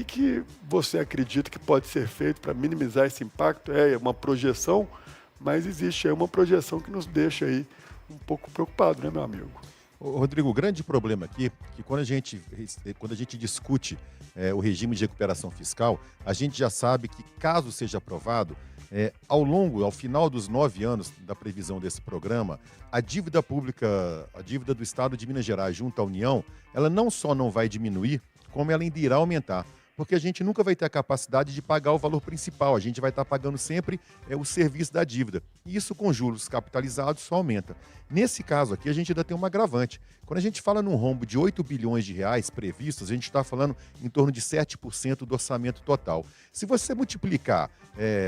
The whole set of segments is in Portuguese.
O que você acredita que pode ser feito para minimizar esse impacto? É uma projeção, mas existe aí uma projeção que nos deixa aí um pouco preocupado, né, meu amigo? Ô, Rodrigo, o grande problema aqui é que quando a gente discute o regime de recuperação fiscal, a gente já sabe que, caso seja aprovado, ao final dos 9 anos da previsão desse programa, a dívida pública, a dívida do Estado de Minas Gerais junto à União, ela não só não vai diminuir, como ela ainda irá aumentar. Porque a gente nunca vai ter a capacidade de pagar o valor principal, a gente vai estar pagando sempre o serviço da dívida. E isso com juros capitalizados só aumenta. Nesse caso aqui, a gente ainda tem uma agravante. Quando a gente fala num rombo de 8 bilhões de reais previstos, a gente está falando em torno de 7% do orçamento total. Se você multiplicar,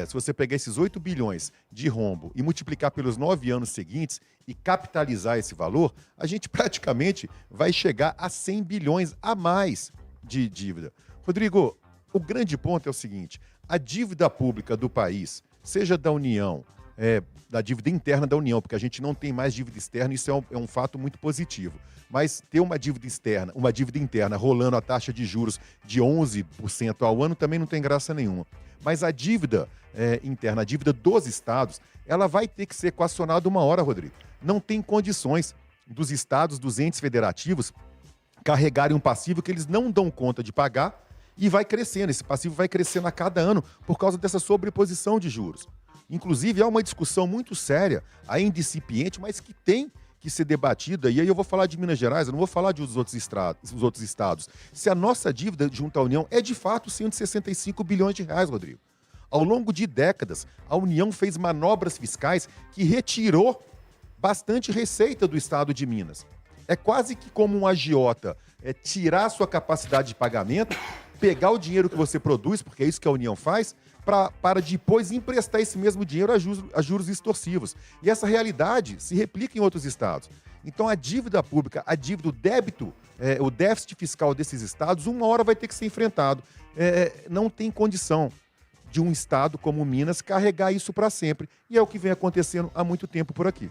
se você pegar esses 8 bilhões de rombo e multiplicar pelos 9 anos seguintes e capitalizar esse valor, a gente praticamente vai chegar a 100 bilhões a mais de dívida. Rodrigo, o grande ponto é o seguinte: a dívida pública do país, seja da União, da dívida interna da União, porque a gente não tem mais dívida externa, isso é um fato muito positivo. Mas ter uma dívida externa, uma dívida interna rolando a taxa de juros de 11% ao ano também não tem graça nenhuma. Mas a dívida interna, a dívida dos estados, ela vai ter que ser equacionada uma hora, Rodrigo. Não tem condições dos estados, dos entes federativos, carregarem um passivo que eles não dão conta de pagar e vai crescendo. Esse passivo vai crescendo a cada ano por causa dessa sobreposição de juros. Inclusive, há uma discussão muito séria, ainda incipiente, mas que tem que ser debatida. E aí eu vou falar de Minas Gerais, eu não vou falar dos outros estados. Se a nossa dívida junto à União é de fato 165 bilhões de reais, Rodrigo. Ao longo de décadas, a União fez manobras fiscais que retirou bastante receita do estado de Minas. É quase que como um agiota tirar a sua capacidade de pagamento, pegar o dinheiro que você produz, porque é isso que a União faz, para depois emprestar esse mesmo dinheiro a juros extorsivos. E essa realidade se replica em outros estados. Então a dívida pública, a dívida, o débito, o déficit fiscal desses estados, uma hora vai ter que ser enfrentado. Não tem condição de um estado como Minas carregar isso para sempre. E é o que vem acontecendo há muito tempo por aqui.